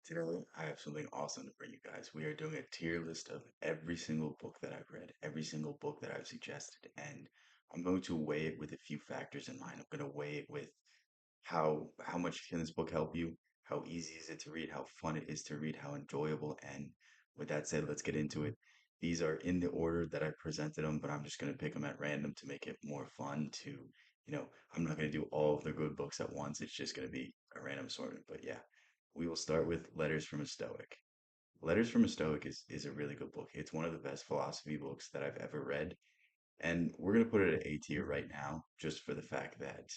Today, I have something awesome to bring you guys. We are doing a tier list of every single book that I've read, every single book that I've suggested, and I'm going to weigh it with a few factors in mind. I'm going to weigh it with how much can this book help you? How easy is it to read? How fun it is to read? How enjoyable? And with that said, let's get into it. These are in the order that I presented them, but I'm just going to pick them at random to make it more fun I'm not going to do all of the good books at once. It's just going to be a random assortment. But yeah, we will start with Letters from a Stoic. Letters from a Stoic is a really good book. It's one of the best philosophy books that I've ever read. And we're going to put it at A tier right now, just for the fact that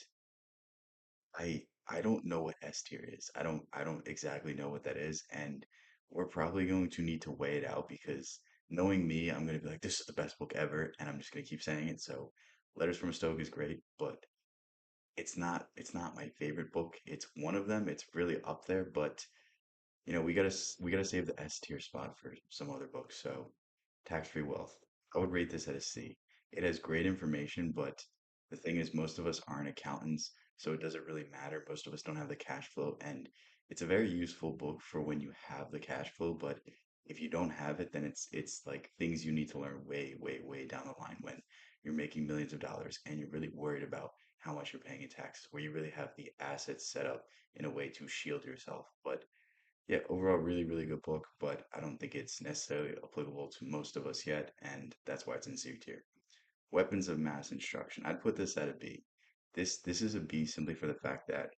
I don't know what S tier is. I don't exactly know what that is, and we're probably going to need to weigh it out because knowing me, I'm going to be like, this is the best book ever, and I'm just going to keep saying it. So, Letters from a Stoic is great, but it's not my favorite book. It's one of them. It's really up there, but we gotta save the S tier spot for some other books. So, Tax-Free Wealth. I would rate this at a C. It has great information, but the thing is, most of us aren't accountants, so it doesn't really matter. Most of us don't have the cash flow, and it's a very useful book for when you have the cash flow. But if you don't have it, then it's like things you need to learn way, way, way down the line when you're making millions of dollars and you're really worried about how much you're paying in taxes, where you really have the assets set up in a way to shield yourself. But yeah, overall, really, really good book, but I don't think it's necessarily applicable to most of us yet, and that's why it's in C tier. Weapons of Mass Instruction. I'd put this at a B. This is a B simply for the fact that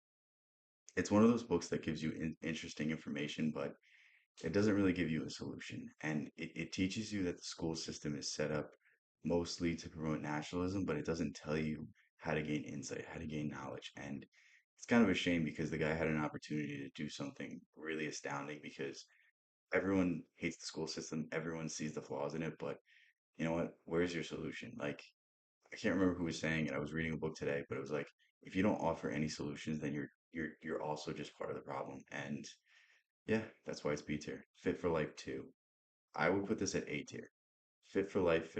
it's one of those books that gives you interesting information, but it doesn't really give you a solution. And it teaches you that the school system is set up mostly to promote nationalism, but it doesn't tell you how to gain insight, how to gain knowledge. And it's kind of a shame because the guy had an opportunity to do something really astounding because everyone hates the school system, everyone sees the flaws in it, but you know what? Where's your solution? Like, I can't remember who was saying it. I was reading a book today, but it was like, if you don't offer any solutions, then you're also just part of the problem. And yeah, that's why it's B tier. Fit for Life 2. I would put this at A tier. Fit for Life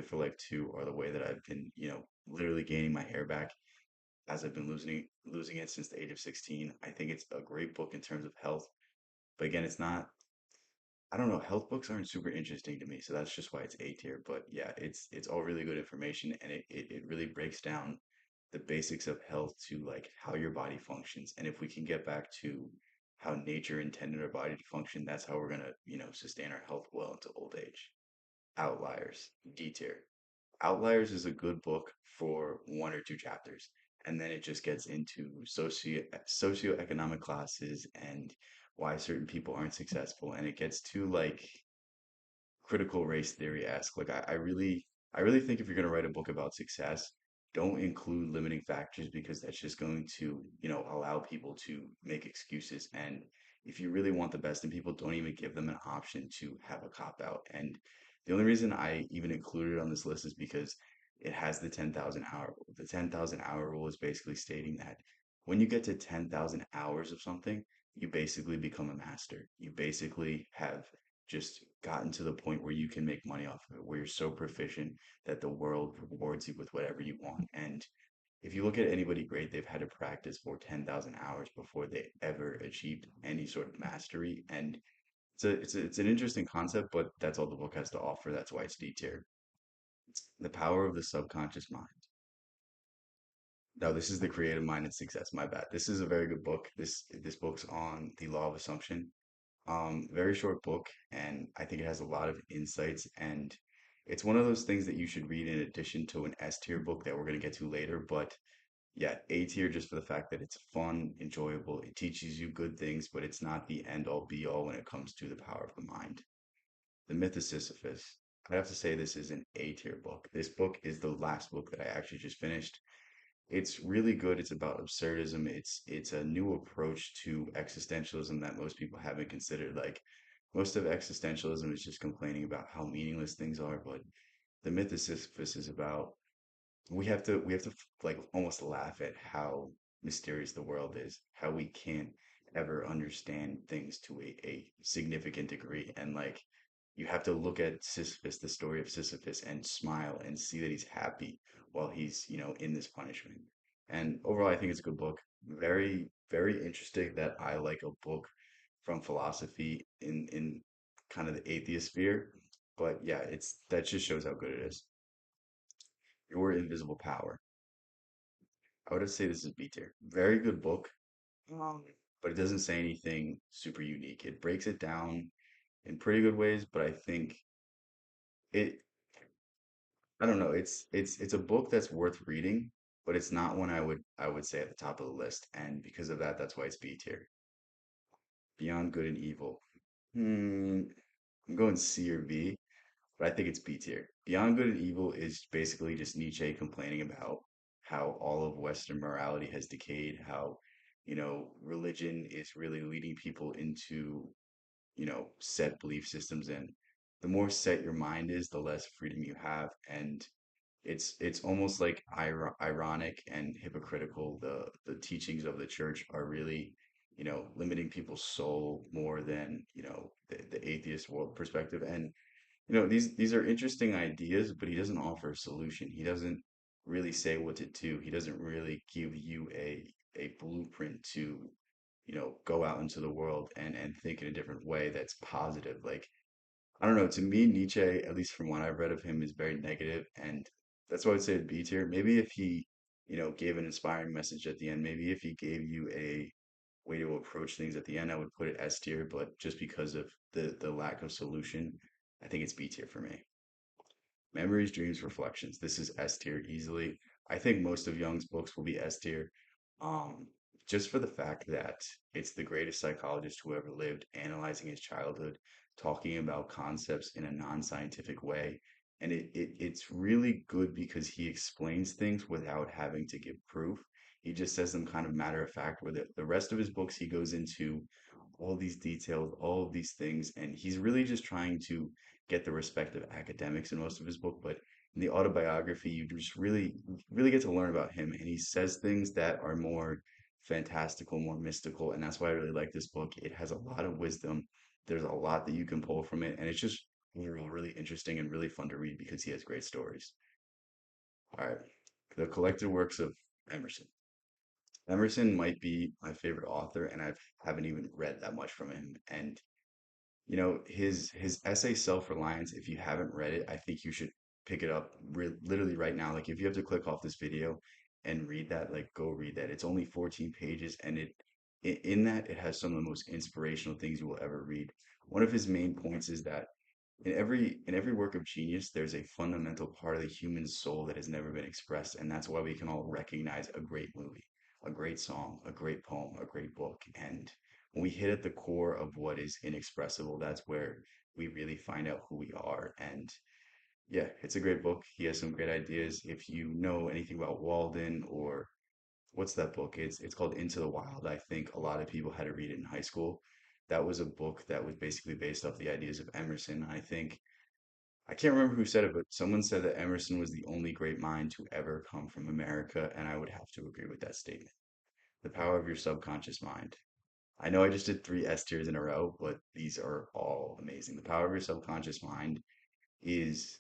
2 are the way that I've been, literally gaining my hair back as I've been losing it since the age of 16. I think it's a great book in terms of health. But again, it's not I don't know, health books aren't super interesting to me, so that's just why it's A tier. But yeah, it's all really good information and it really breaks down the basics of health to like how your body functions. And if we can get back to how nature intended our body to function, that's how we're gonna, sustain our health well into old age. Outliers, D tier. Outliers is a good book for one or two chapters, and then it just gets into socioeconomic classes and why certain people aren't successful, and it gets to like critical race theory esque. Like I really think if you're gonna write a book about success, don't include limiting factors because that's just going to, allow people to make excuses. And if you really want the best in people, don't even give them an option to have a cop out. And the only reason I even included it on this list is because it has the 10,000 hour rule. The 10,000 hour rule is basically stating that when you get to 10,000 hours of something, you basically become a master. You basically have just gotten to the point where you can make money off of it, where you're so proficient that the world rewards you with whatever you want. And if you look at anybody great, they've had to practice for 10,000 hours before they ever achieved any sort of mastery. And it's an interesting concept, but that's all the book has to offer. That's why it's D tier. The Power of the Subconscious Mind. No, this is The Creative Mind and Success. My bad. This is a very good book. This book's on the law of assumption. Very short book, and I think it has a lot of insights. And it's one of those things that you should read in addition to an S tier book that we're going to get to later. But yeah, A tier just for the fact that it's fun, enjoyable. It teaches you good things, but it's not the end all be all when it comes to the power of the mind. The Myth of Sisyphus. I have to say this is an A tier book. This book is the last book that I actually just finished. It's really good. It's about absurdism. It's a new approach to existentialism that most people haven't considered. Like most of existentialism is just complaining about how meaningless things are, but the myth of Sisyphus is about we have to like almost laugh at how mysterious the world is, how we can't ever understand things to a significant degree. And like you have to look at Sisyphus, the story of Sisyphus, and smile and see that he's happy while he's, in this punishment. And overall, I think it's a good book. Very, very interesting that I like a book from philosophy in kind of the atheist sphere. But yeah, it's that just shows how good it is. Your Invisible Power. I would say this is B tier. Very good book, um, but it doesn't say anything super unique. It breaks it down in pretty good ways, but I think it I don't know, it's a book that's worth reading, but it's not one I would say at the top of the list. And because of that, that's why it's B tier. Beyond Good and Evil. Hmm, I'm going C or B, but I think it's B tier. Beyond Good and Evil is basically just Nietzsche complaining about how all of Western morality has decayed, how, religion is really leading people into, set belief systems. And the more set your mind is, the less freedom you have. And it's almost like ironic and hypocritical. The teachings of the church are really, limiting people's soul more than, the atheist world perspective. And these are interesting ideas, but he doesn't offer a solution. He doesn't really say what to do. He doesn't really give you a blueprint to, go out into the world and think in a different way that's positive. Like, I don't know, to me, Nietzsche, at least from what I've read of him, is very negative, and that's why I would say B tier. Maybe if he, gave an inspiring message at the end, maybe if he gave you a way to approach things at the end, I would put it S tier, but just because of the lack of solution, I think it's B tier for me. Memories, Dreams, Reflections. This is S tier easily. I think most of Jung's books will be S tier. Um, just for the fact that it's the greatest psychologist who ever lived, analyzing his childhood, talking about concepts in a non-scientific way. And it's really good because he explains things without having to give proof. He just says them kind of matter of fact, where the rest of his books, he goes into all these details, all of these things, and he's really just trying to get the respect of academics in most of his book. But in the autobiography, you just really get to learn about him, and he says things that are more fantastical, more mystical, and that's why I really like this book. It has a lot of wisdom. There's a lot that you can pull from it, and it's just really interesting and really fun to read because he has great stories. All right, the collected works of Emerson. Emerson might be my favorite author, and I haven't even read that much from him. And his essay Self-Reliance, if you haven't read it, I think you should pick it up literally right now. Like if you have to click off this video and read that, like go read that. It's only 14 pages, and in that it has some of the most inspirational things you will ever read. One of his main points is that in every work of genius, there's a fundamental part of the human soul that has never been expressed, and that's why we can all recognize a great movie, a great song, a great poem, a great book. And when we hit at the core of what is inexpressible, that's where we really find out who we are. And yeah, it's a great book. He has some great ideas. If you know anything about Walden, or what's that book? It's called Into the Wild. I think a lot of people had to read it in high school. That was a book that was basically based off the ideas of Emerson. I can't remember who said it, but someone said that Emerson was the only great mind to ever come from America, and I would have to agree with that statement. The power of your subconscious mind. I know I just did three S tiers in a row, but these are all amazing. The power of your subconscious mind is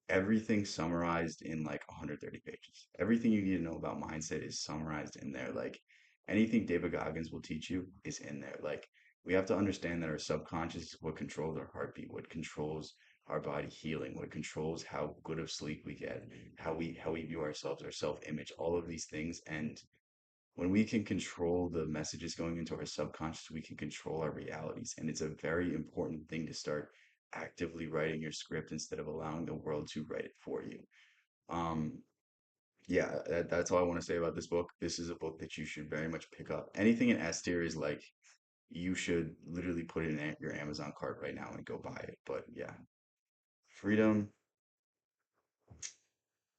everything summarized in like 130 pages. Everything you need to know about mindset is summarized in there. Like anything David Goggins will teach you is in there. Like we have to understand that our subconscious is what controls our heartbeat, what controls our body healing, what controls how good of sleep we get, how we view ourselves, our self-image, all of these things. And when we can control the messages going into our subconscious, we can control our realities. And it's a very important thing to start actively writing your script instead of allowing the world to write it for you. Um, yeah, that's all I want to say about this book. This is a book that you should very much pick up. Anything in S tier is like you should literally put it in your Amazon cart right now and go buy it. But yeah, Freedom,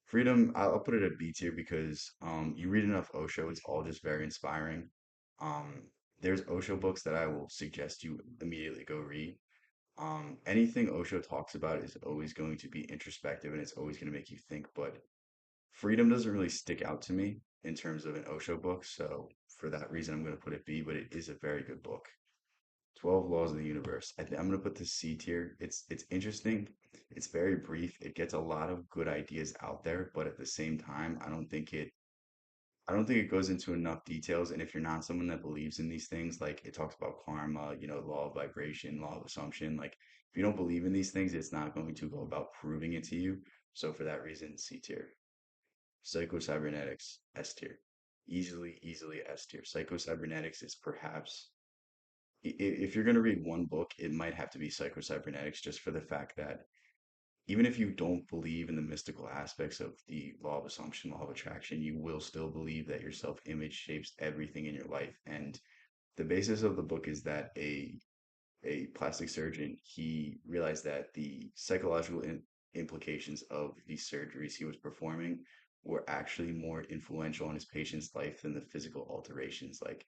Freedom, I'll put it at B tier because you read enough Osho, it's all just very inspiring. Um, there's Osho books that I will suggest you immediately go read. Anything Osho talks about is always going to be introspective and it's always going to make you think, but Freedom doesn't really stick out to me in terms of an Osho book, so for that reason I'm going to put it B, but it is a very good book. 12 Laws of the Universe. I'm going to put this C tier. It's interesting. It's very brief. It gets a lot of good ideas out there, but at the same time, I don't think I don't think it goes into enough details. And if you're not someone that believes in these things, like it talks about karma, law of vibration, law of assumption, like if you don't believe in these things, it's not going to go about proving it to you. So for that reason, C tier. Psycho-cybernetics, S tier. Easily S tier. Psycho-cybernetics is perhaps, if you're going to read one book, it might have to be Psycho-cybernetics just for the fact that even if you don't believe in the mystical aspects of the law of assumption, law of attraction, you will still believe that your self image shapes everything in your life. And the basis of the book is that a plastic surgeon, he realized that the psychological implications of these surgeries he was performing were actually more influential on his patient's life than the physical alterations. Like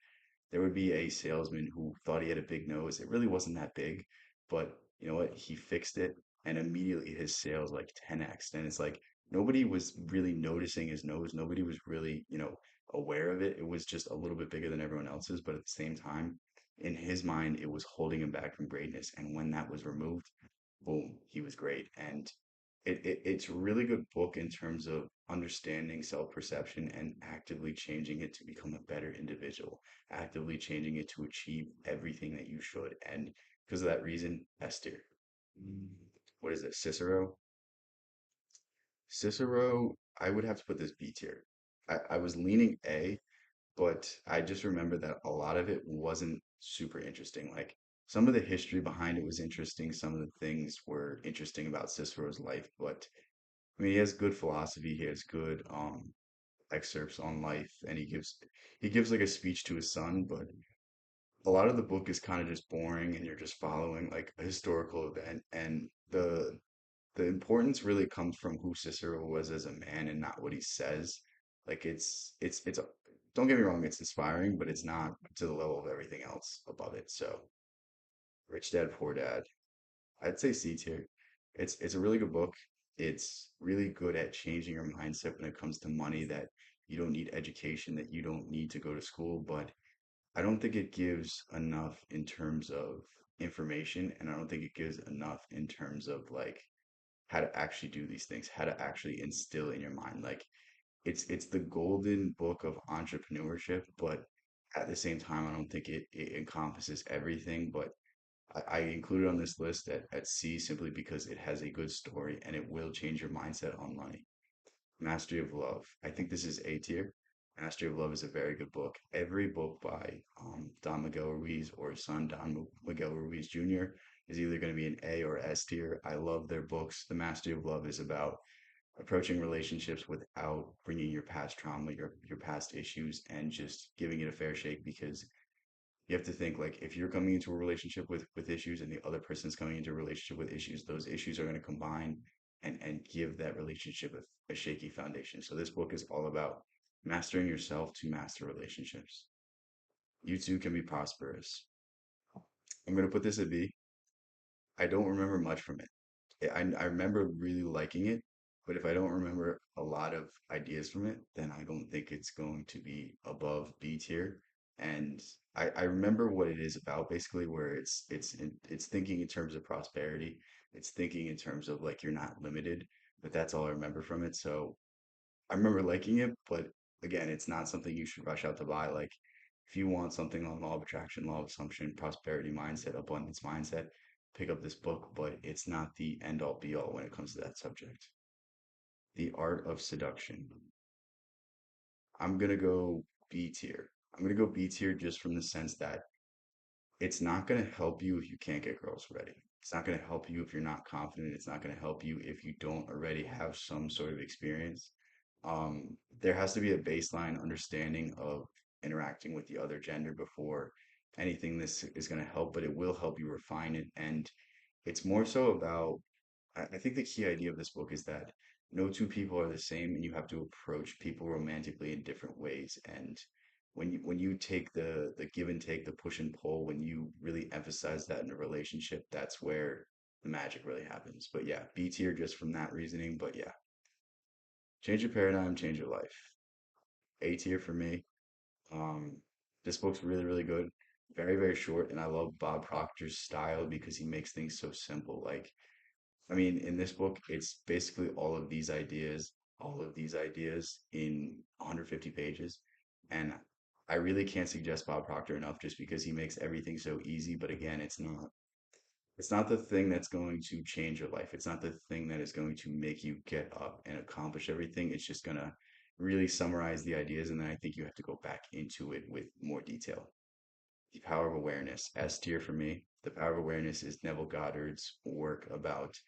there would be a salesman who thought he had a big nose. It really wasn't that big, but you know what? He fixed it and immediately his sales like 10x. And it's like nobody was really noticing his nose. Nobody was really, aware of it. It was just a little bit bigger than everyone else's, but at the same time, in his mind, it was holding him back from greatness. And when that was removed, boom, he was great. And it's a really good book in terms of understanding self-perception and actively changing it to become a better individual, actively changing it to achieve everything that you should. And because of that reason, Esther. What is it? Cicero? Cicero, I would have to put this B tier. I was leaning A, but I just remember that a lot of it wasn't super interesting. Like some of the history behind it was interesting, some of the things were interesting about Cicero's life, but I mean, he has good philosophy, he has good excerpts on life, and he gives like a speech to his son, but a lot of the book is kind of just boring and you're just following like a historical event, and the importance really comes from who Cicero was as a man and not what he says. Like don't get me wrong, it's inspiring, but it's not to the level of everything else above it. So Rich Dad Poor Dad, I'd say C tier. It's a really good book. It's really good at changing your mindset when it comes to money, that you don't need education, that you don't need to go to school, but I don't think it gives enough in terms of information, and I don't think it gives enough in terms of like how to actually do these things, how to actually instill in your mind. Like it's the golden book of entrepreneurship, but at the same time, I don't think it encompasses everything. But I include it on this list at C simply because it has a good story and it will change your mindset on money. Mastery of Love. I think this is A tier. Mastery of Love is a very good book. Every book by Don Miguel Ruiz or his son, Don Miguel Ruiz Jr., is either going to be an A or S tier. I love their books. The Mastery of Love is about approaching relationships without bringing your past trauma, your past issues, and just giving it a fair shake, because you have to think like if you're coming into a relationship with issues and the other person's coming into a relationship with issues, those issues are going to combine and give that relationship a shaky foundation. So this book is all about mastering yourself to master relationships. You too can be prosperous. I'm going to put this at B. I don't remember much from it. I remember really liking it, but if I don't remember a lot of ideas from it, then I don't think it's going to be above B tier. And I remember what it is about basically, where it's thinking in terms of prosperity. It's thinking in terms of like you're not limited, but that's all I remember from it. So I remember liking it, but again, it's not something you should rush out to buy. Like, if you want something on law of attraction, law of assumption, prosperity mindset, abundance mindset, pick up this book, but it's not the end all be all when it comes to that subject. The Art of Seduction. I'm gonna go B tier. I'm gonna go B tier just from the sense that it's not going to help you if you can't get girls ready. It's not going to help you if you're not confident. It's not going to help you if you don't already have some sort of experience. There has to be a baseline understanding of interacting with the other gender before anything this is going to help, but it will help you refine it. And it's more so about, I think the key idea of this book is that no two people are the same, and you have to approach people romantically in different ways. And when you take the give and take, the push and pull, when you really emphasize that in a relationship, that's where the magic really happens. But yeah, B tier just from that reasoning. But yeah, change your paradigm, change your life. A tier for me. Um, this book's really good. Very short, and I love Bob Proctor's style because he makes things so simple. Like, I mean, in this book, it's basically all of these ideas in 150 pages. And I really can't suggest Bob Proctor enough just because he makes everything so easy. But again, it's not the thing that's going to change your life. It's not the thing that is going to make you get up and accomplish everything. It's just gonna really summarize the ideas, and then I think you have to go back into it with more detail. The Power of Awareness, S tier for me. The Power of Awareness is Neville Goddard's work about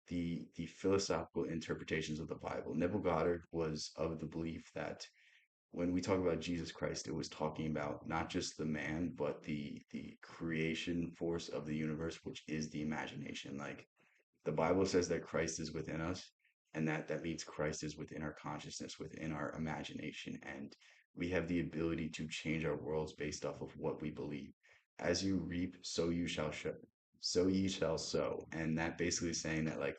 the philosophical interpretations of the Bible. Neville Goddard was of the belief that when we talk about Jesus Christ, it was talking about not just the man, but the creation force of the universe, which is the imagination. Like the Bible says that Christ is within us, and that means Christ is within our consciousness, within our imagination, and we have the ability to change our worlds based off of what we believe. As you reap, so you shall show, so ye shall sow, and that basically is saying that like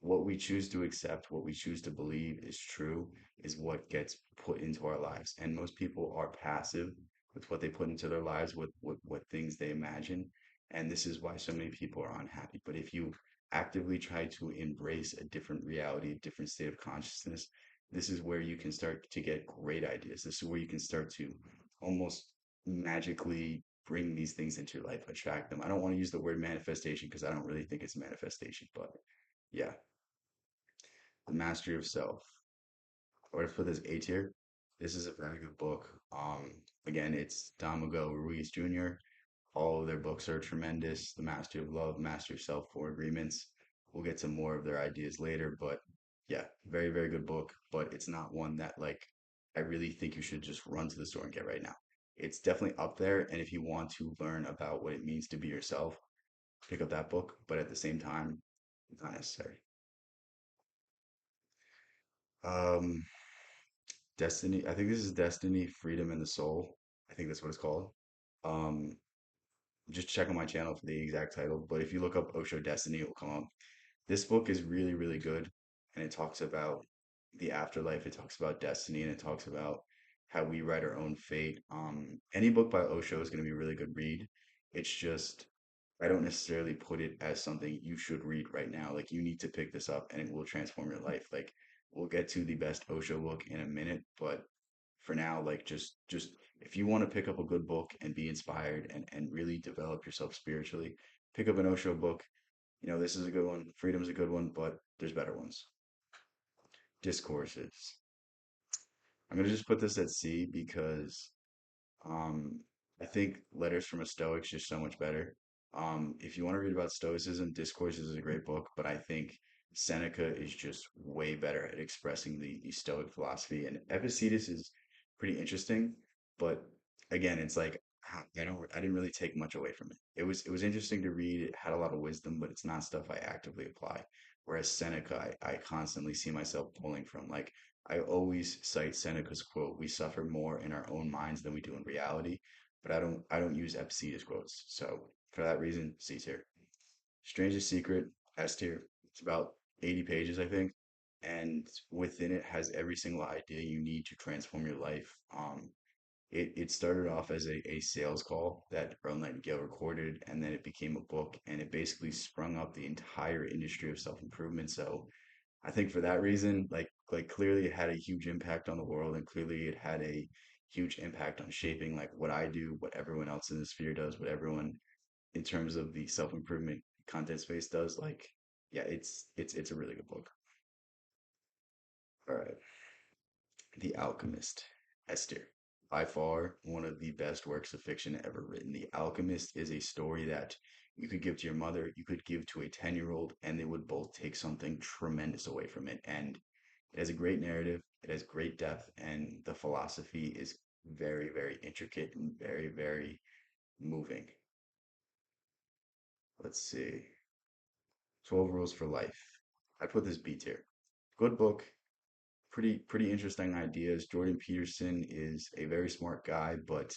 what we choose to accept, what we choose to believe is true, is what gets put into our lives. And most people are passive with what they put into their lives, what things they imagine. And this is why so many people are unhappy. But if you actively try to embrace a different reality, a different state of consciousness, this is where you can start to get great ideas. This is where you can start to almost magically bring these things into your life, attract them. I don't want to use the word manifestation because I don't really think it's a manifestation, but yeah, the Mastery of Self. I would have put this A tier. This is a very good book. Again, it's Don Miguel Ruiz Jr. All of their books are tremendous. The Mastery of Love, Mastery of Self, Four Agreements. We'll get to more of their ideas later, but yeah, very, very good book. But it's not one that like I really think you should just run to the store and get right now. It's definitely up there, and if you want to learn about what it means to be yourself, pick up that book. But at the same time, it's not necessary. Um, Destiny. I think this is Destiny, Freedom, and the Soul. I think that's what it's called. Um, just check on my channel for the exact title. But if you look up Osho Destiny, it will come up. This book is really, really good, and it talks about the afterlife. It talks about destiny, and it talks about how we write our own fate. Any book by Osho is going to be a really good read. It's just I don't necessarily put it as something you should read right now. Like you need to pick this up, and it will transform your life. Like we'll get to the best Osho book in a minute, but for now, like just if you want to pick up a good book and be inspired and really develop yourself spiritually, pick up an Osho book. This is a good one. Freedom's a good one, but there's better ones. Discourses. I'm gonna just put this at C because um, I think Letters from a Stoic's just so much better. If you want to read about Stoicism, Discourses is a great book, but I think Seneca is just way better at expressing the Stoic philosophy, and Epictetus is pretty interesting, but again, it's like I didn't really take much away from it. It was interesting to read. It had a lot of wisdom, but it's not stuff I actively apply. Whereas Seneca, I constantly see myself pulling from. Like I always cite Seneca's quote, "We suffer more in our own minds than we do in reality," but I don't use Epictetus quotes. So for that reason, C tier. Strangest Secret, S tier. It's about 80 pages, I think, and within it has every single idea you need to transform your life. It started off as a sales call that Earl Nightingale recorded, and then it became a book, and it basically sprung up the entire industry of self-improvement. So I think for that reason, like clearly it had a huge impact on the world, and clearly it had a huge impact on shaping like what I do, what everyone else in the sphere does, what everyone in terms of the self-improvement content space does. Like, yeah, it's a really good book. All right. The Alchemist, Esther. By far one of the best works of fiction ever written. The Alchemist is a story that you could give to your mother, you could give to a 10-year-old, and they would both take something tremendous away from it. And it has a great narrative, it has great depth, and the philosophy is very, very intricate and very, very moving. Let's see. 12 Rules for Life. I put this B tier. Good book, pretty interesting ideas. Jordan Peterson is a very smart guy, but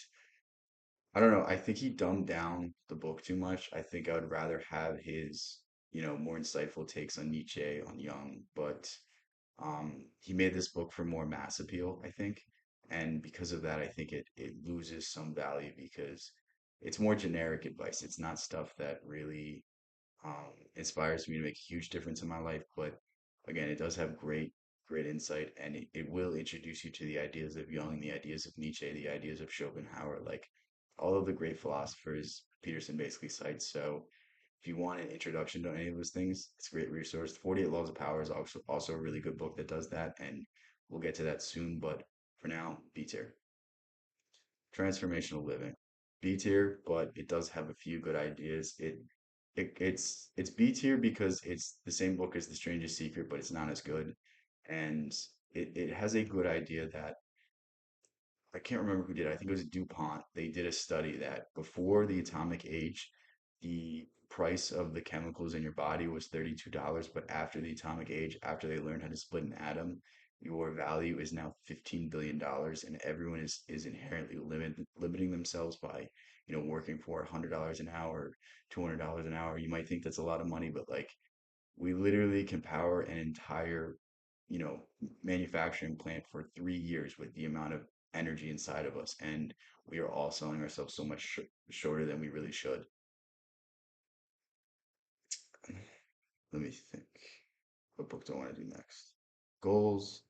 I don't know. I think he dumbed down the book too much. I think I would rather have his, more insightful takes on Nietzsche, on Jung, but he made this book for more mass appeal, I think. And because of that, I think it loses some value because it's more generic advice. It's not stuff that really inspires me to make a huge difference in my life. But again, it does have great, great insight, and it will introduce you to the ideas of Jung, the ideas of Nietzsche, the ideas of Schopenhauer, like all of the great philosophers Peterson basically cites. So if you want an introduction to any of those things, it's a great resource. 48 Laws of Power is also a really good book that does that, and we'll get to that soon. But for now, B tier. Transformational living. B tier, but it does have a few good ideas. It's B tier because it's the same book as The Strangest Secret, but it's not as good. And it has a good idea that I can't remember who did it. I think it was DuPont. They did a study that before the atomic age, the price of the chemicals in your body was $32, but after the atomic age, after they learned how to split an atom, your value is now $15 billion, and everyone is inherently limiting themselves by, working for $100 an hour, $200 an hour. You might think that's a lot of money, but like we literally can power an entire, you know, manufacturing plant for 3 years with the amount of energy inside of us, and we are all selling ourselves so much shorter than we really should. Let me think. What book do I want to do next? Goals.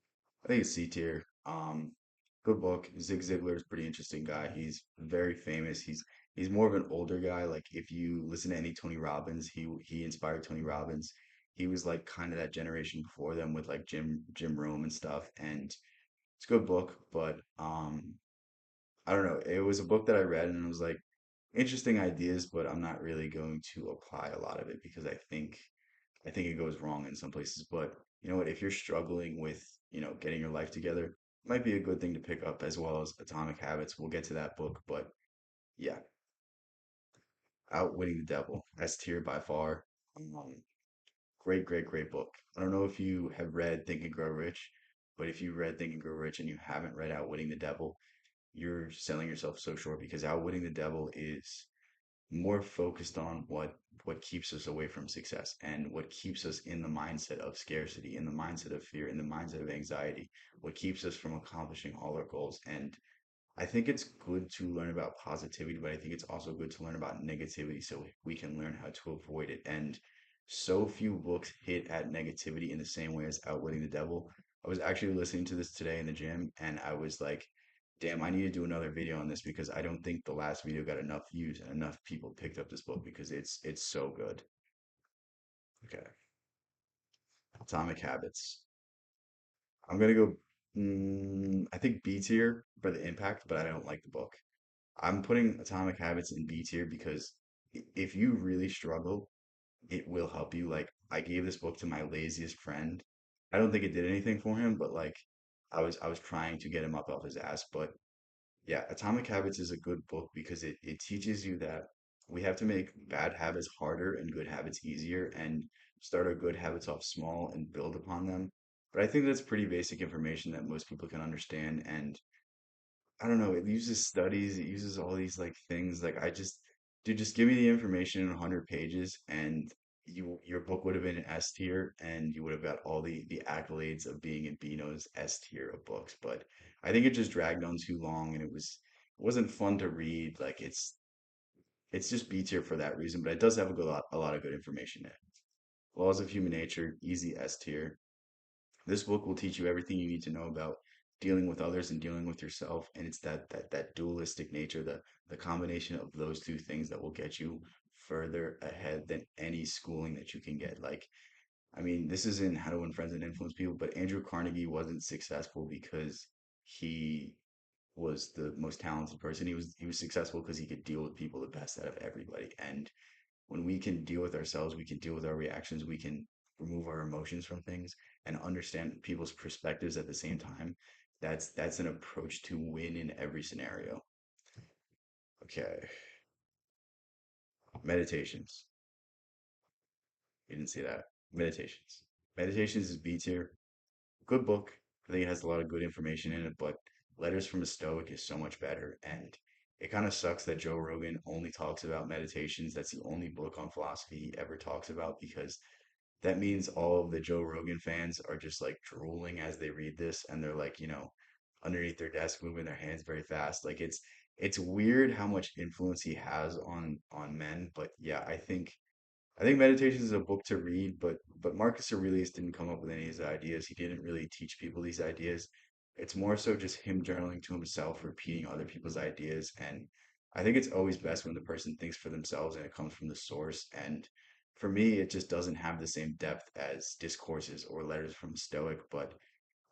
I think it's C tier. Good book. Zig Ziglar is a pretty interesting guy. He's very famous. He's more of an older guy. Like if you listen to any Tony Robbins, he inspired Tony Robbins. He was like kind of that generation before them with like Jim Rome and stuff. And it's a good book, but I don't know. It was a book that I read and it was like interesting ideas, but I'm not really going to apply a lot of it because I think it goes wrong in some places. But you know what? If you're struggling with, getting your life together, it might be a good thing to pick up as well as Atomic Habits. We'll get to that book, but yeah, Outwitting the Devil, S tier by far. Great, great, great book. I don't know if you have read Think and Grow Rich, but if you read Think and Grow Rich and you haven't read Outwitting the Devil, you're selling yourself so short because Outwitting the Devil is more focused on what keeps us away from success and what keeps us in the mindset of scarcity, in the mindset of fear, in the mindset of anxiety, what keeps us from accomplishing all our goals. And I think it's good to learn about positivity, but I think it's also good to learn about negativity so we can learn how to avoid it. And so few books hit at negativity in the same way as Outwitting the Devil. I was actually listening to this today in the gym and I was like, damn, I need to do another video on this because I don't think the last video got enough views and enough people picked up this book because it's so good. Okay. Atomic Habits. I'm gonna go I think B tier for the impact, but I don't like the book. I'm putting Atomic Habits in B tier because if you really struggle, it will help you. Like I gave this book to my laziest friend. I don't think it did anything for him, but like I was trying to get him up off his ass. But yeah, Atomic Habits is a good book because it teaches you that we have to make bad habits harder and good habits easier and start our good habits off small and build upon them. But I think that's pretty basic information that most people can understand. And I don't know, it uses studies, it uses all these like things. Like dude, just give me the information in 100 pages and your book would have been an S tier and you would have got all the accolades of being in Bino's S tier of books. But I think it just dragged on too long and it wasn't fun to read. Like it's just B tier for that reason, but it does have a lot of good information in it. Laws of Human Nature, easy S tier. This book will teach you everything you need to know about dealing with others and dealing with yourself. And it's that dualistic nature, the combination of those two things that will get you further ahead than any schooling that you can get. Like, I mean, this isn't How to Win Friends and Influence People, but Andrew Carnegie wasn't successful because he was the most talented person. He was successful because he could deal with people the best out of everybody. And when we can deal with ourselves, we can deal with our reactions, we can remove our emotions from things and understand people's perspectives at the same time. That's an approach to win in every scenario. Okay, meditations. You didn't see that. Meditations. Meditations is B tier. Good book. I think it has a lot of good information in it, but Letters from a Stoic is so much better. And it kind of sucks that Joe Rogan only talks about meditations. That's the only book on philosophy he ever talks about because that means all of the Joe Rogan fans are just like drooling as they read this and they're like, underneath their desk moving their hands very fast. Like it's weird how much influence he has on men, but yeah, I think I think Meditations is a book to read, but Marcus Aurelius didn't come up with any of his ideas. He didn't really teach people these ideas. It's more so just him journaling to himself, repeating other people's ideas. And I think it's always best when the person thinks for themselves and it comes from the source. And for me, it just doesn't have the same depth as discourses or letters from a Stoic, but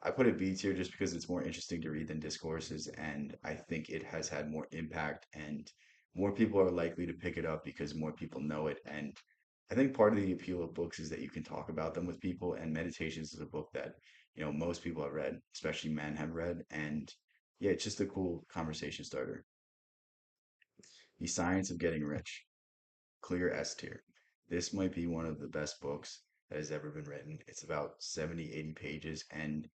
I put it B tier just because it's more interesting to read than discourses, and I think it has had more impact, and more people are likely to pick it up because more people know it. And I think part of the appeal of books is that you can talk about them with people, and Meditations is a book that, most people have read, especially men have read, and yeah, it's just a cool conversation starter. The Science of Getting Rich. Clear S tier. This might be one of the best books that has ever been written. It's about 70, 80 pages, and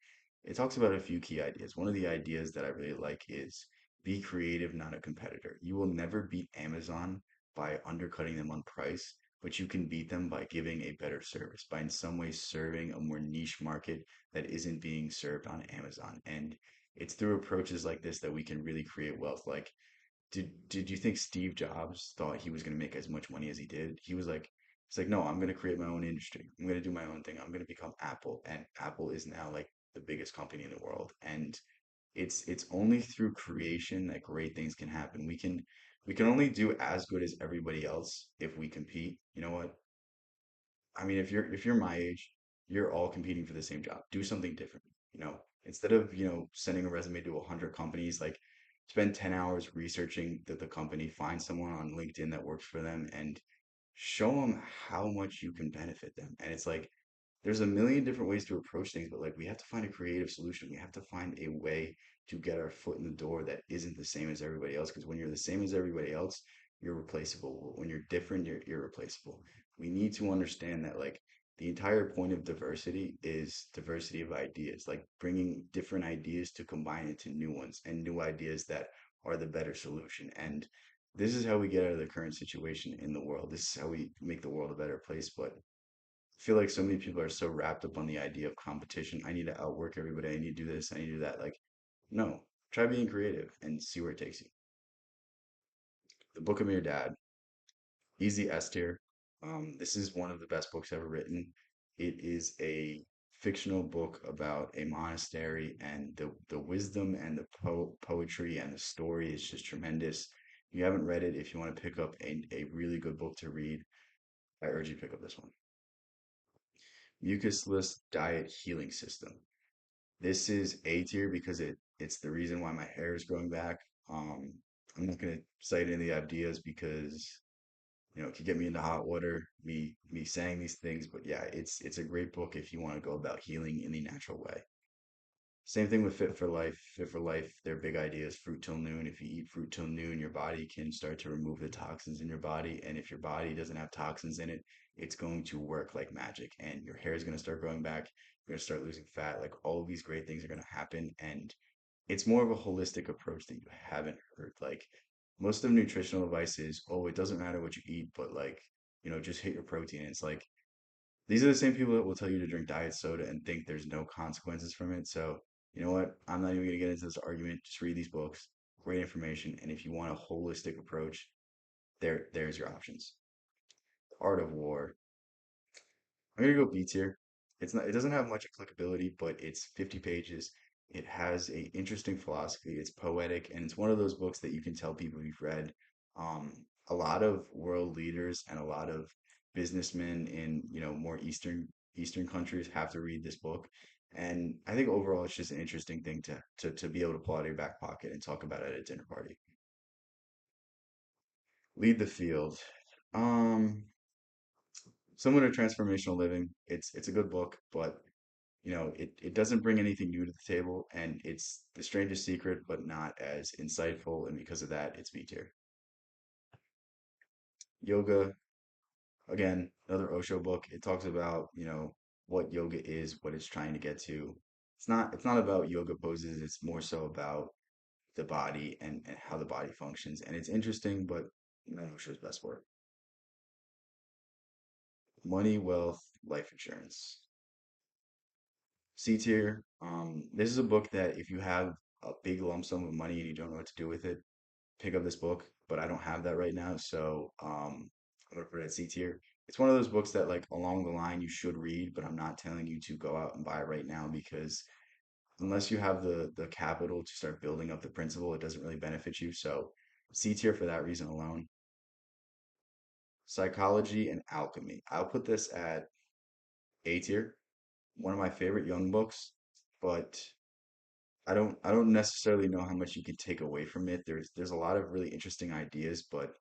it talks about a few key ideas. One of the ideas that I really like is be creative, not a competitor. You will never beat Amazon by undercutting them on price, but you can beat them by giving a better service, by in some way serving a more niche market that isn't being served on Amazon. And it's through approaches like this that we can really create wealth. Like did you think Steve Jobs thought he was going to make as much money as he did? He's like, no, I'm going to create my own industry. I'm going to do my own thing. I'm going to become Apple, and Apple is now like the biggest company in the world. And it's only through creation that great things can happen. We can only do as good as everybody else if we compete. You know what? I mean, if you're my age, you're all competing for the same job. Do something different. Instead of, sending a resume to 100 companies, like spend 10 hours researching the company, find someone on LinkedIn that works for them and show them how much you can benefit them. And it's like there's a million different ways to approach things, but like we have to find a creative solution. We have to find a way to get our foot in the door that isn't the same as everybody else. Because when you're the same as everybody else, you're replaceable. When you're different, you're irreplaceable. We need to understand that like the entire point of diversity is diversity of ideas, like bringing different ideas to combine into new ones and new ideas that are the better solution. And this is how we get out of the current situation in the world. This is how we make the world a better place. But feel like so many people are so wrapped up on the idea of competition. I need to outwork everybody. I need to do this. I need to do that. Like, no, try being creative and see where it takes you. The Book of Your Dad, easy S tier. This is one of the best books ever written. It is a fictional book about a monastery, and the wisdom and the poetry and the story is just tremendous. If you haven't read it, if you want to pick up a really good book to read, I urge you to pick up this one. Mucusless Diet Healing System. This is A tier because it's the reason why my hair is growing back. Um, I'm not gonna cite any of the ideas because it could get me into hot water, me saying these things, but yeah, it's a great book if you want to go about healing in the natural way. Same thing with Fit for Life. Fit for Life, their big idea is fruit till noon. If you eat fruit till noon, your body can start to remove the toxins in your body. And if your body doesn't have toxins in it, it's going to work like magic. And your hair is going to start growing back. You're going to start losing fat. Like all of these great things are going to happen. And it's more of a holistic approach that you haven't heard. Like most of nutritional advice is, oh, it doesn't matter what you eat, but like, just hit your protein. And it's like, these are the same people that will tell you to drink diet soda and think there's no consequences from it. So, you know what? I'm not even going to get into this argument. Just read these books. Great information. And if you want a holistic approach, there's your options. Art of War. I'm gonna go B tier. It doesn't have much applicability, but it's 50 pages. It has a interesting philosophy. It's poetic, and it's one of those books that you can tell people you've read. A lot of world leaders and a lot of businessmen in, more Eastern countries have to read this book. And I think overall it's just an interesting thing to be able to pull out of your back pocket and talk about it at a dinner party. Lead the Field. Um, Similar to Transformational Living. It's a good book, but it doesn't bring anything new to the table, and it's the strangest secret, but not as insightful, and because of that, it's B tier. Yoga, again, another Osho book. It talks about, what yoga is, what it's trying to get to. It's not about yoga poses, it's more so about the body and how the body functions. And it's interesting, but not Osho's best work. Money, Wealth, Life Insurance. C tier. This is a book that if you have a big lump sum of money and you don't know what to do with it, pick up this book. But I don't have that right now, so I'm gonna put it at C tier. it's one of those books that like along the line you should read, but I'm not telling you to go out and buy it right now because unless you have the capital to start building up the principal, it doesn't really benefit you. So C tier for that reason alone. Psychology and Alchemy. I'll put this at A tier. One of my favorite young books, but I don't necessarily know how much you can take away from it. There's a lot of really interesting ideas, but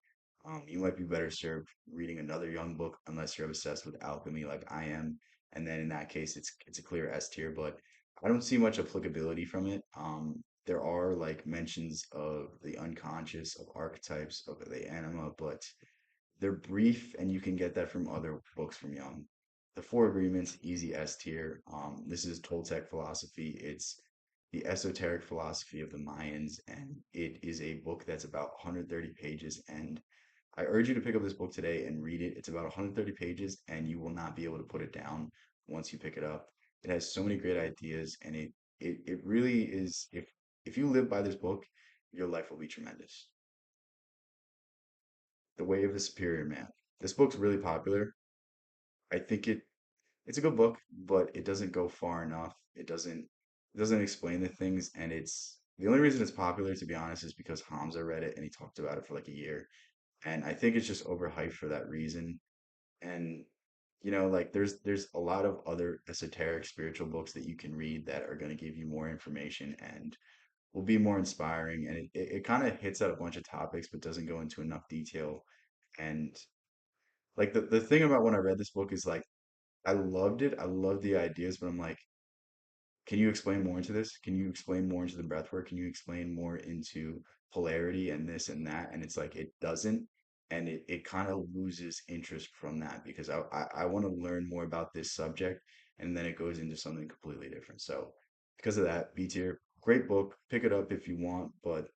you might be better served reading another young book unless you're obsessed with alchemy like I am. And then in that case, it's a clear S tier, but I don't see much applicability from it. There are like mentions of the unconscious, of archetypes, of the anima, but they're brief, and you can get that from other books from Young. The Four Agreements, easy S tier. This is Toltec philosophy. It's the esoteric philosophy of the Mayans, and it is a book that's about 130 pages. And I urge you to pick up this book today and read it. It's about 130 pages, and you will not be able to put it down once you pick it up. It has so many great ideas, and it really is. If you live by this book, your life will be tremendous. The Way of the Superior Man. This book's really popular. I think it's a good book, but it doesn't go far enough. It doesn't explain the things, and it's the only reason it's popular, to be honest, is because Hamza read it and he talked about it for like a year. And I think it's just overhyped for that reason. And like there's a lot of other esoteric spiritual books that you can read that are going to give you more information and will be more inspiring. And it kind of hits at a bunch of topics, but doesn't go into enough detail. And like the thing about when I read this book is like I loved it. I loved the ideas, but I'm like, can you explain more into this? Can you explain more into the breath work? Can you explain more into polarity and this and that? And it's like it doesn't, and it kind of loses interest from that because I want to learn more about this subject, and then it goes into something completely different. So because of that, B tier, great book. Pick it up if you want, but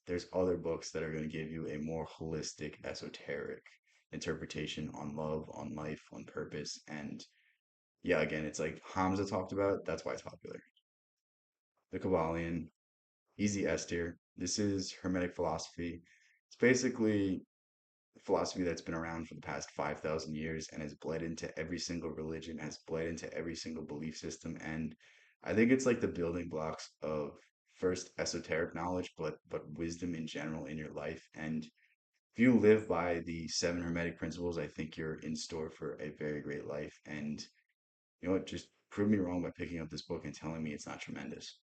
there's other books that are going to give you a more holistic, esoteric interpretation on love, on life, on purpose, and yeah, again, it's like Hamza talked about. That's why it's popular. The Kabbalion, easy S tier. This is Hermetic philosophy. It's basically philosophy that's been around for the past 5,000 years and has bled into every single religion, has bled into every single belief system. And I think it's like the building blocks of first esoteric knowledge, but wisdom in general in your life. And if you live by the seven Hermetic principles, I think you're in store for a very great life. And you know what? Just prove me wrong by picking up this book and telling me it's not tremendous.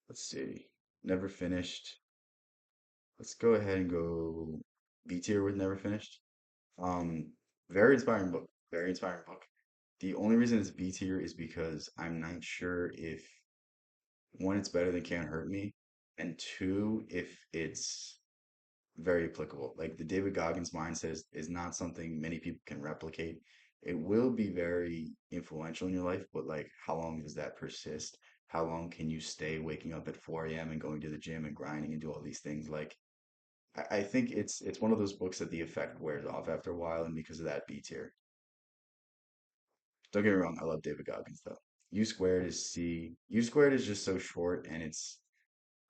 Let's see. Never finished. Let's go ahead and go B tier with Never Finished. Um, Very inspiring book. Very inspiring book. The only reason it's B tier is because I'm not sure if one, it's better than Can't Hurt Me, and two, if it's very applicable. Like the David Goggins mindset is not something many people can replicate. It will be very influential in your life, but like how long does that persist? How long can you stay waking up at 4 a.m. and going to the gym and grinding and do all these things? Like I think it's one of those books that the effect wears off after a while, and because of that, B tier. Don't get me wrong, I love David Goggins though. U squared is C. U squared is just so short, and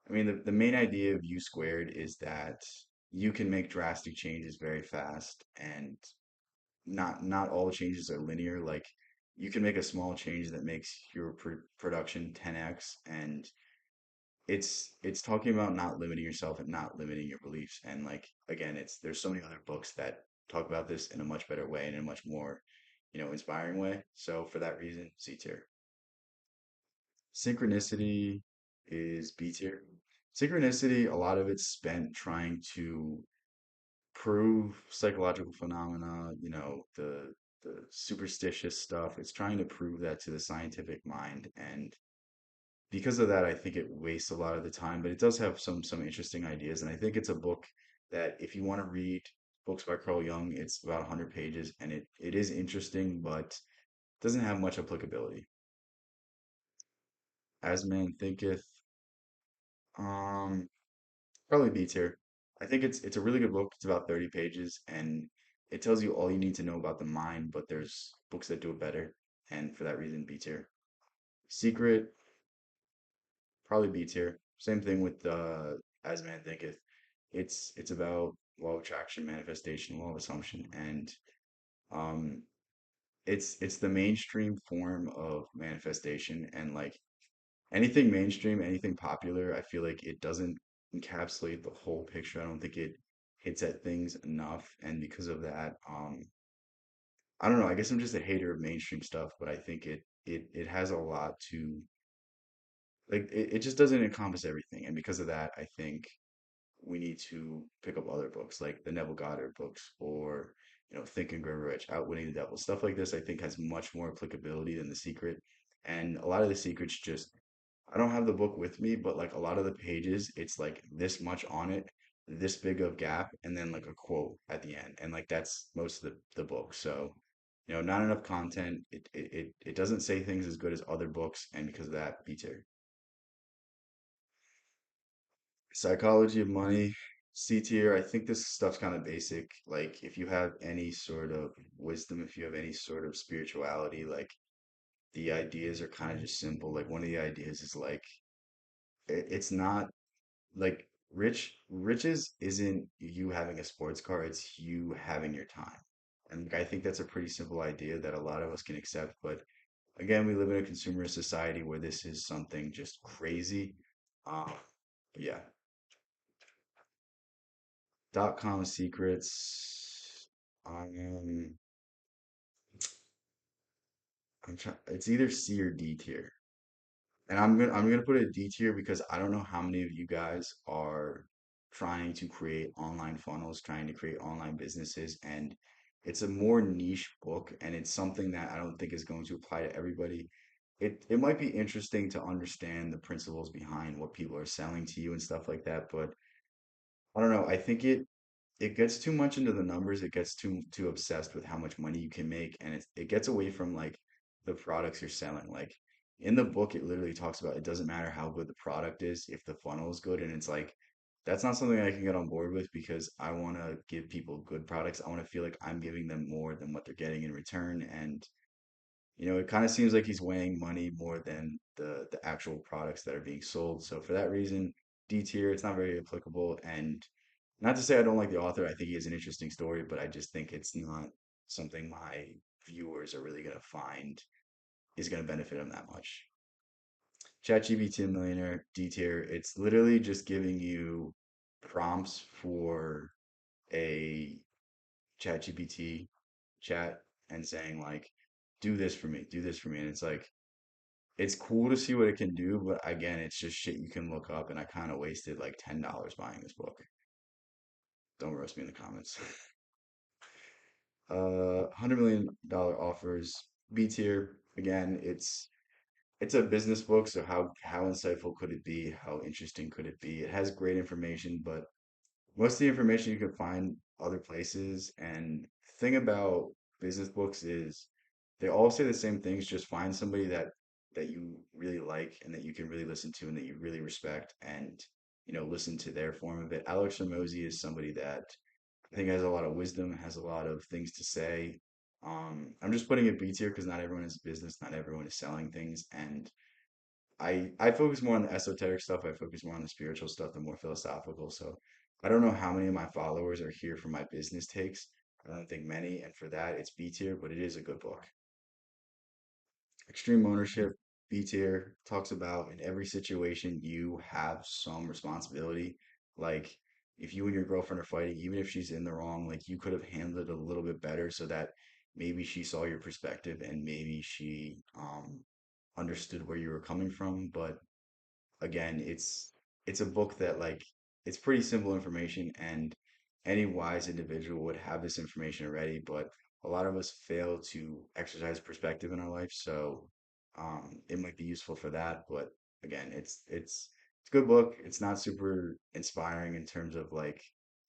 I mean, the main idea of U squared is that you can make drastic changes very fast, and not all changes are linear. Like you can make a small change that makes your production 10x, and it's talking about not limiting yourself and not limiting your beliefs. And like again, it's there's so many other books that talk about this in a much better way and in a much more, inspiring way. So for that reason, C tier. Synchronicity is B tier. Synchronicity, a lot of it's spent trying to prove psychological phenomena, the superstitious stuff. It's trying to prove that to the scientific mind, and because of that, I think it wastes a lot of the time. But it does have some interesting ideas, and I think it's a book that if you want to read books by Carl Jung, it's about 100 pages, and it is interesting, but doesn't have much applicability. As Man Thinketh, um, probably B tier. I think it's a really good book. It's about 30 pages and it tells you all you need to know about the mind, but there's books that do it better. And for that reason, B tier. Secret, probably B tier. Same thing with As Man Thinketh. It's about law of attraction, manifestation, law of assumption, and um, it's the mainstream form of manifestation, and like anything mainstream, anything popular, I feel like it doesn't encapsulate the whole picture. I don't think it hits at things enough, and because of that, I don't know. I guess I'm just a hater of mainstream stuff, but I think it has a lot to like. It just doesn't encompass everything, and because of that, I think we need to pick up other books like the Neville Goddard books or Think and Grow Rich, Outwitting the Devil, stuff like this. I think has much more applicability than The Secret, and a lot of the secrets just I don't have the book with me, but like a lot of the pages, it's like this much on it, this big of gap, and then like a quote at the end. And like that's most of the book. So, not enough content. It doesn't say things as good as other books, and because of that, B tier. Psychology of Money, C tier. I think this stuff's kind of basic. Like if you have any sort of wisdom, if you have any sort of spirituality, like the ideas are kind of just simple. Like one of the ideas is like it's not like riches isn't you having a sports car, it's you having your time. And like, I think that's a pretty simple idea that a lot of us can accept. But again, we live in a consumer society where this is something just crazy. Um, yeah. .com secrets. Um, I'm trying. It's either C or D tier. And I'm gonna put it a D tier because I don't know how many of you guys are trying to create online funnels, trying to create online businesses, and it's a more niche book, and it's something that I don't think is going to apply to everybody. It might be interesting to understand the principles behind what people are selling to you and stuff like that, but I don't know. I think it gets too much into the numbers. It gets too obsessed with how much money you can make, and it gets away from like the products you're selling. Like in the book, it literally talks about it doesn't matter how good the product is if the funnel is good, and it's like that's not something I can get on board with because I want to give people good products. I want to feel like I'm giving them more than what they're getting in return, and it kind of seems like he's weighing money more than the actual products that are being sold. So for that reason, D tier, it's not very applicable. And not to say I don't like the author, I think he has an interesting story, but I just think it's not something my viewers are really gonna find is gonna benefit them that much. ChatGPT Millionaire, D tier, it's literally just giving you prompts for a ChatGPT chat and saying like, do this for me, do this for me. And it's like it's cool to see what it can do, but again, it's just shit you can look up, and I kind of wasted like $10 buying this book. Don't roast me in the comments. $100 million offers, B tier. Again, it's a business book, so how insightful could it be? How interesting could it be? It has great information, but most of the information you can find other places. And the thing about business books is they all say the same things. Just find somebody that you really like and that you can really listen to and that you really respect, and listen to their form of it. Alex Ramosi is somebody that I think has a lot of wisdom, has a lot of things to say. I'm just putting it B tier because not everyone is business, not everyone is selling things, and I focus more on the esoteric stuff. I focus more on the spiritual stuff, the more philosophical. So I don't know how many of my followers are here for my business takes. I don't think many, and for that, it's B tier, but it is a good book. Extreme Ownership, B tier, talks about in every situation you have some responsibility. Like if you and your girlfriend are fighting, even if she's in the wrong, like you could have handled it a little bit better so that maybe she saw your perspective and maybe she understood where you were coming from. But again, it's a book that like it's pretty simple information, and any wise individual would have this information already, but a lot of us fail to exercise perspective in our life, so it might be useful for that. But again, it's a good book. It's not super inspiring in terms of like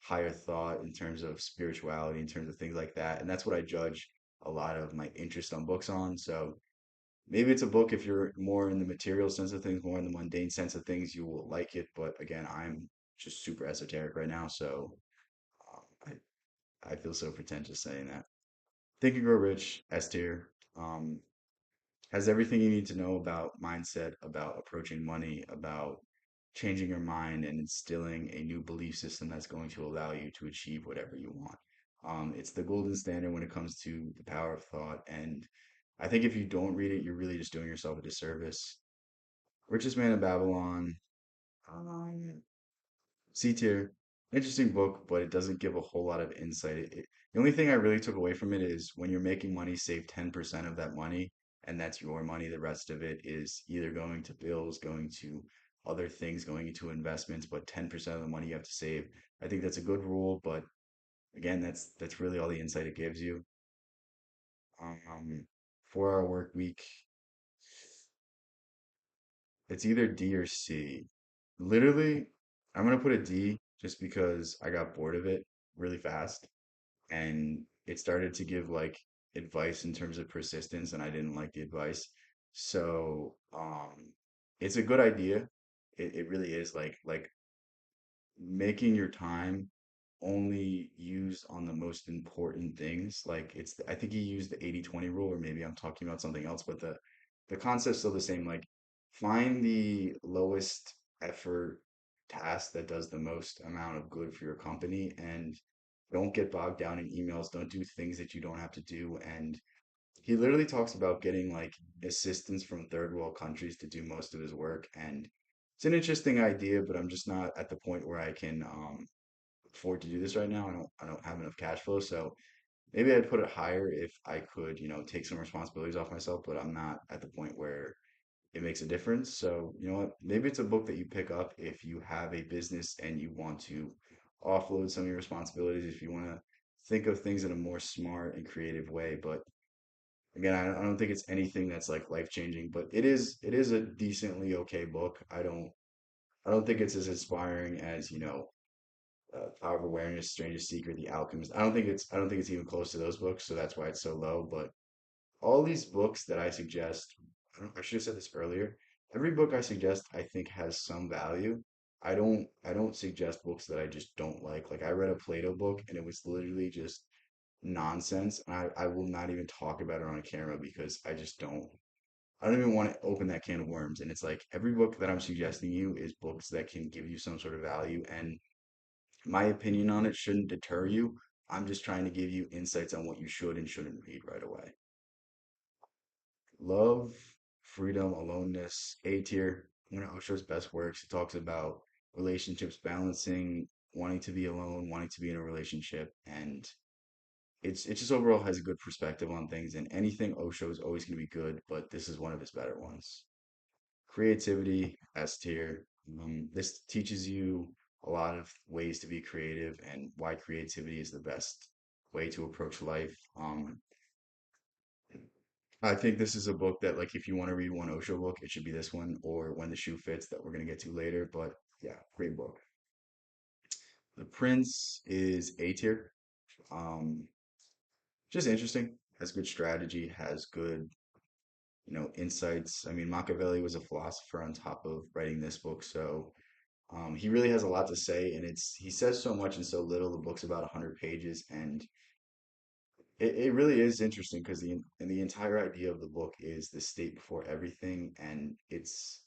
higher thought, in terms of spirituality, in terms of things like that, and that's what I judge a lot of my interest on books on. So maybe it's a book if you're more in the material sense of things, more in the mundane sense of things, you will like it. But again, I'm just super esoteric right now, so I feel so pretentious saying that. Think and Grow Rich, S tier, um, has everything you need to know about mindset, about approaching money, about changing your mind and instilling a new belief system that's going to allow you to achieve whatever you want. It's the golden standard when it comes to the power of thought. And I think if you don't read it, you're really just doing yourself a disservice. Richest Man in Babylon, um, C tier, interesting book, but it doesn't give a whole lot of insight. The only thing I really took away from it is when you're making money, save 10% of that money, and that's your money. The rest of it is either going to bills, going to other things, going into investments, but 10% of the money you have to save. I think that's a good rule, but again, that's really all the insight it gives you. 4 hour work week, it's either D or C. Literally, I'm gonna put a D just because I got bored of it really fast and it started to give like advice in terms of persistence and I didn't like the advice. So, it's a good idea. It really is like making your time only used on the most important things. Like I think he used the 80/20 rule, or maybe I'm talking about something else, but the concept's still the same. Like find the lowest effort task that does the most amount of good for your company and don't get bogged down in emails. Don't do things that you don't have to do. And he literally talks about getting like assistance from third world countries to do most of his work. And it's an interesting idea, but I'm just not at the point where I can afford to do this right now. I don't have enough cash flow, so maybe I'd put it higher if I could, take some responsibilities off myself, but I'm not at the point where it makes a difference. So, you know what? Maybe it's a book that you pick up if you have a business and you want to offload some of your responsibilities, if you want to think of things in a more smart and creative way. But again, I don't think it's anything that's like life changing, but it is a decently okay book. I don't think it's as inspiring as, Power of Awareness, Strangest Secret, The Alchemist. I don't think it's even close to those books, so that's why it's so low. But all these books that I suggest, I should have said this earlier. Every book I suggest, I think has some value. I don't suggest books that I just don't like. Like I read a Plato book and it was literally just nonsense. And I will not even talk about it on camera because I don't even want to open that can of worms. And it's like every book that I'm suggesting you is books that can give you some sort of value. And my opinion on it shouldn't deter you. I'm just trying to give you insights on what you should and shouldn't read right away. Love, freedom, aloneness, A tier. One of Osho's best works. He talks about relationships balancing, wanting to be alone, wanting to be in a relationship, and it just overall has a good perspective on things. And anything Osho is always going to be good, but this is one of his better ones. Creativity, S tier. This teaches you a lot of ways to be creative and why creativity is the best way to approach life. I think this is a book that, like, if you want to read one Osho book, it should be this one or When the Shoe Fits that we're going to get to later. But yeah, great book. The Prince is A tier. Um, just interesting. Has good strategy. Has good, insights. I mean, Machiavelli was a philosopher on top of writing this book, so he really has a lot to say, and he says so much in so little. The book's about 100 pages, and it really is interesting because the entire idea of the book is the state before everything, and it's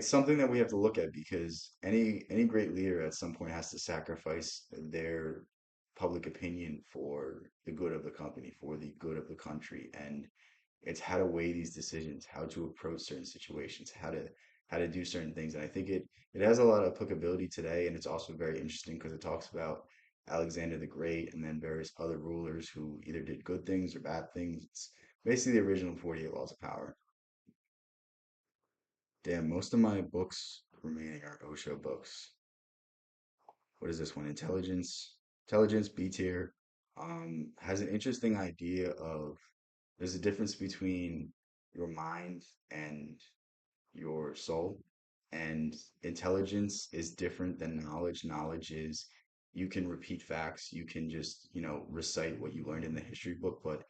something that we have to look at because any great leader at some point has to sacrifice their public opinion for the good of the company, for the good of the country, and it's how to weigh these decisions, how to approach certain situations, how to do certain things. And I think it has a lot of applicability today, and it's also very interesting because it talks about Alexander the Great and then various other rulers who either did good things or bad things. It's basically the original 48 Laws of Power. Damn, most of my books remaining are Osho books. What is this one? Intelligence, B tier. Has an interesting idea of there's a difference between your mind and your soul. And intelligence is different than knowledge. Knowledge is you can repeat facts, you can just, recite what you learned in the history book, but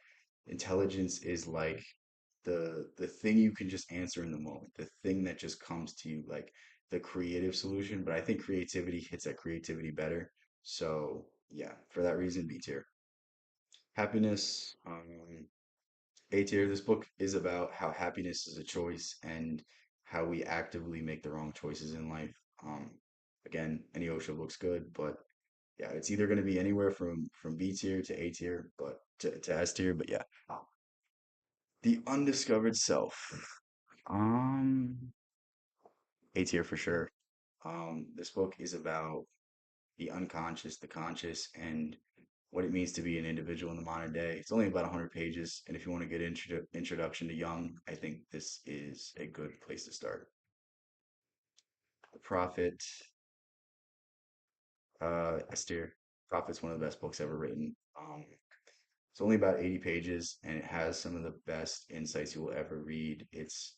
intelligence is like the thing you can just answer in the moment, the thing that just comes to you, like the creative solution. But I think creativity hits at creativity better. So yeah, for that reason, B tier. Happiness, A tier. This book is about how happiness is a choice and how we actively make the wrong choices in life. Um, Again, any Osho book's good, but yeah, it's either going to be anywhere from B tier to A tier, but to S tier. But yeah, the undiscovered self. Um, A tier for sure. This book is about the unconscious, the conscious, and what it means to be an individual in the modern day. It's only about 100 pages, and if you want to get introduction to Young, I think this is a good place to start. The Prophet, Esther. Prophet's one of the best books ever written. It's only about 80 pages, and it has some of the best insights you will ever read. It's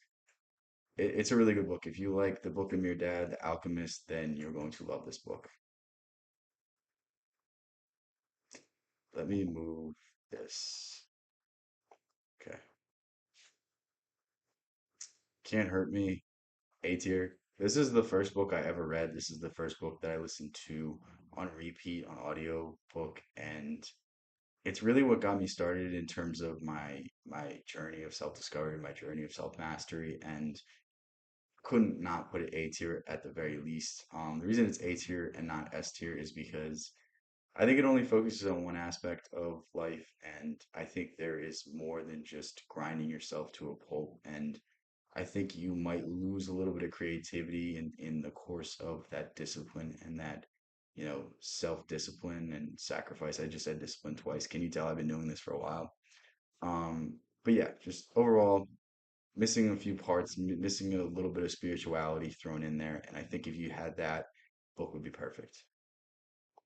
a really good book. If you like the Book of Your Dad, The Alchemist, then you're going to love this book. Let me move this. Okay. Can't Hurt Me, A tier. This is the first book I ever read. This is the first book that I listened to on repeat on audio book, and it's really what got me started in terms of my journey of self-discovery, my journey of self-mastery, and couldn't not put it A tier at the very least. The reason it's A tier and not S tier is because I think it only focuses on one aspect of life, and I think there is more than just grinding yourself to a pulp. And I think you might lose a little bit of creativity in the course of that discipline and that, self-discipline and sacrifice. I just said discipline twice. Can you tell I've been doing this for a while? But yeah, just overall, missing a few parts, missing a little bit of spirituality thrown in there. And I think if you had that, book would be perfect.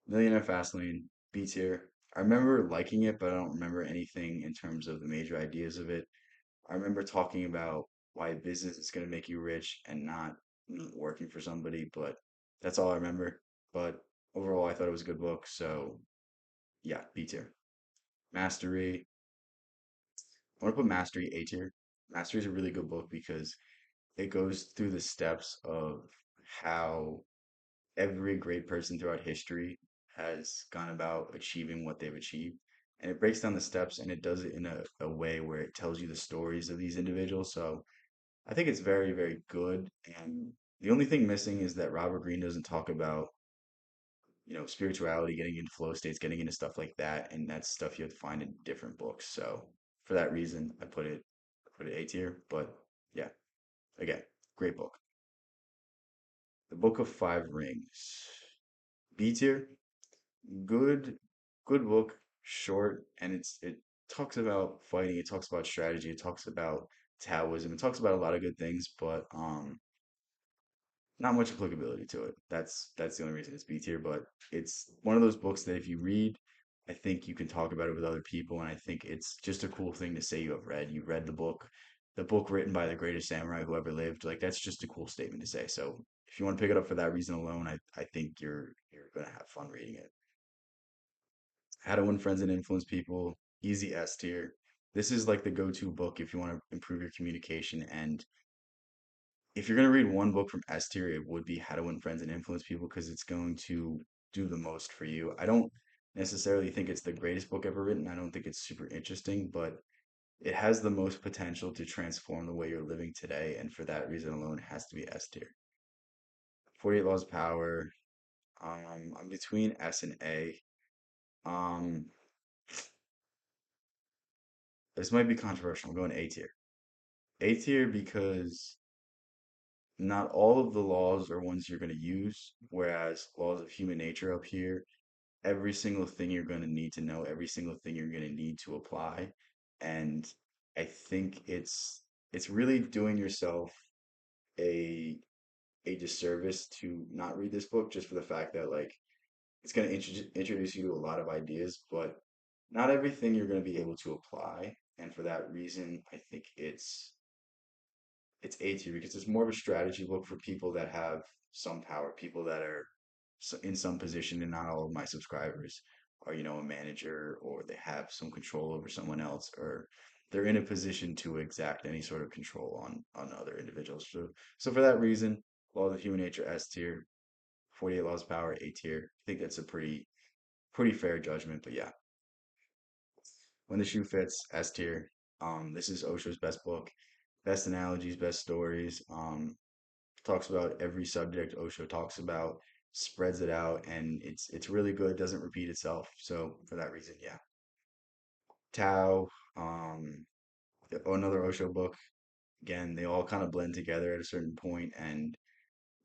Millionaire Fastlane, B tier. I remember liking it, but I don't remember anything in terms of the major ideas of it. I remember talking about why business is going to make you rich and not working for somebody, but that's all I remember. But overall, I thought it was a good book. So yeah, B tier. Mastery. I want to put Mastery A tier. Mastery is a really good book because it goes through the steps of how every great person throughout history has gone about achieving what they've achieved. And it breaks down the steps and it does it in a way where it tells you the stories of these individuals. So I think it's very, very good. And the only thing missing is that Robert Greene doesn't talk about, spirituality, getting into flow states, getting into stuff like that. And that's stuff you have to find in different books. So for that reason, I put it A tier. But yeah, again, great book. The Book of Five Rings. B tier, good, good book, short, and it talks about fighting, it talks about strategy, it talks about Taoism, it talks about a lot of good things, but not much applicability to it. That's the only reason it's B tier, but it's one of those books that if you read, I think you can talk about it with other people, and I think it's just a cool thing to say you have read. You read the book written by the greatest samurai who ever lived. Like that's just a cool statement to say. So if you want to pick it up for that reason alone, I think you're gonna have fun reading it. How to Win Friends and Influence People, easy S tier. This is like the go-to book if you want to improve your communication. And if you're going to read one book from S tier, it would be How to Win Friends and Influence People because it's going to do the most for you. I don't necessarily think it's the greatest book ever written. I don't think it's super interesting, but it has the most potential to transform the way you're living today. And for that reason alone, it has to be S tier. 48 Laws of Power. I'm between S and A. Um, this might be controversial. I'm going A tier. A tier because not all of the laws are ones you're going to use, whereas laws of human nature up here, every single thing you're going to need to know, every single thing you're going to need to apply. And I think it's really doing yourself a a disservice to not read this book just for the fact that like it's going to introduce you to a lot of ideas, but not everything you're going to be able to apply. And for that reason, I think it's A tier because it's more of a strategy book for people that have some power, people that are in some position, and not all of my subscribers are, a manager or they have some control over someone else or they're in a position to exact any sort of control on other individuals. So for that reason, Laws of Human Nature S tier, 48 Laws of Power A tier. I think that's a pretty fair judgment, but yeah. When the Shoe Fits S tier. This is Osho's best book. best analogies, best stories. Talks about every subject Osho talks about, spreads it out, and it's really good. Doesn't repeat itself. So for that reason, yeah. Tao, another Osho book. Again, they all kind of blend together at a certain point, and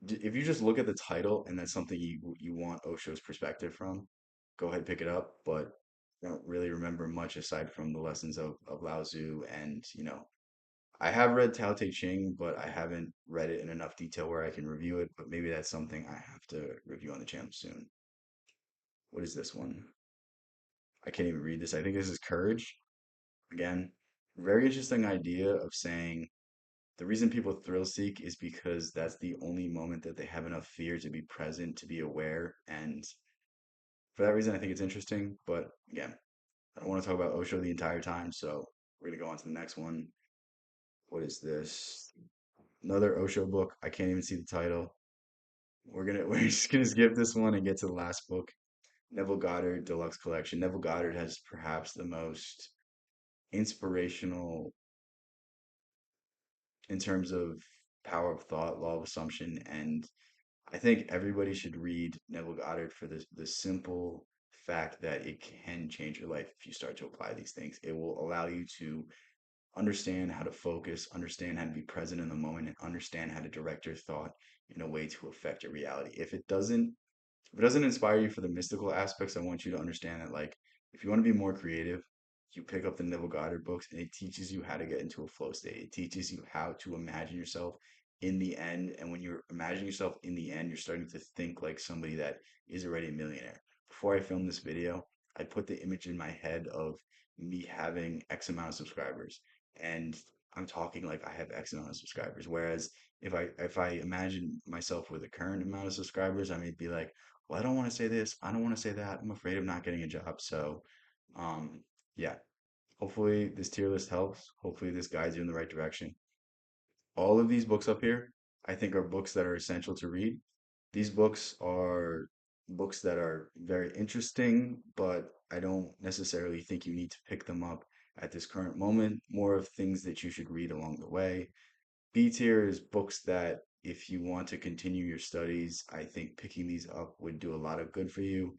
if you just look at the title and that's something you want Osho's perspective from, go ahead pick it up. But I don't really remember much aside from the lessons of Lao Tzu, and I have read Tao Te Ching, but I haven't read it in enough detail where I can review it. But maybe that's something I have to review on the channel soon. What is this one? I can't even read this. I think this is Courage. Again, very interesting idea of saying the reason people thrill seek is because that's the only moment that they have enough fear to be present, to be aware. And for that reason, I think it's interesting. But again, I don't want to talk about Osho the entire time. So we're going to go on to the next one. What is this? Another Osho book. I can't even see the title. We're just gonna skip this one and get to the last book. Neville Goddard Deluxe Collection. Neville Goddard has perhaps the most inspirational in terms of power of thought, law of assumption, and I think everybody should read Neville Goddard for the simple fact that it can change your life if you start to apply these things. It will allow you to understand how to focus, understand how to be present in the moment, and understand how to direct your thought in a way to affect your reality. If it doesn't inspire you for the mystical aspects, I want you to understand that, like, if you want to be more creative, you pick up the Neville Goddard books and it teaches you how to get into a flow state. It teaches you how to imagine yourself in the end. And when you're imagining yourself in the end, you're starting to think like somebody that is already a millionaire. Before I filmed this video, I put the image in my head of me having X amount of subscribers. And I'm talking like I have X amount of subscribers. Whereas if I imagine myself with the current amount of subscribers, I may be like, well, I don't want to say this. I don't want to say that. I'm afraid of not getting a job. So, um, yeah, hopefully this tier list helps. Hopefully this guides you in the right direction. All of these books up here, I think, are books that are essential to read. These books are books that are very interesting, but I don't necessarily think you need to pick them up at this current moment. More of things that you should read along the way. B tier is books that if you want to continue your studies, I think picking these up would do a lot of good for you.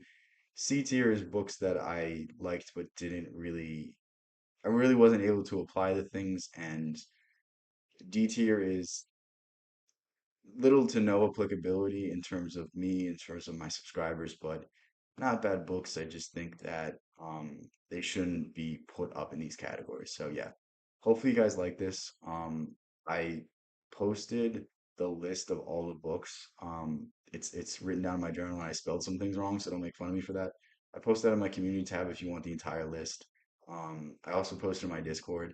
C tier is books that I liked but I really wasn't able to apply the things. And D tier is little to no applicability in terms of me, in terms of my subscribers, but not bad books. I just think that they shouldn't be put up in these categories. So yeah, hopefully you guys like this. I posted the list of all the books. It's written down in my journal and I spelled some things wrong, so don't make fun of me for that. I posted that in my community tab if you want the entire list. I also posted in my Discord.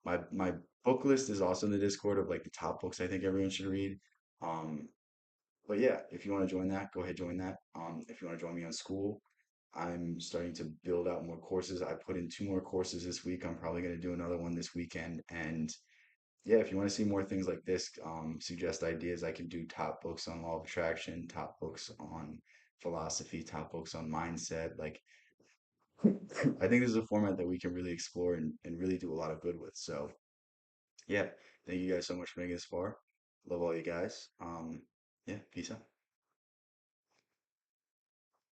My book list is also in the Discord of like the top books I think everyone should read. Um, but yeah, if you want to join that, go ahead join that. If you want to join me on school, I'm starting to build out more courses. I put in 2 more courses this week. I'm probably going to do another one this weekend. And yeah, if you want to see more things like this, suggest ideas. I can do top books on law of attraction, top books on philosophy, top books on mindset. Like, I think this is a format that we can really explore and really do a lot of good with. So yeah, thank you guys so much for making this far. Love all you guys. Yeah, peace out.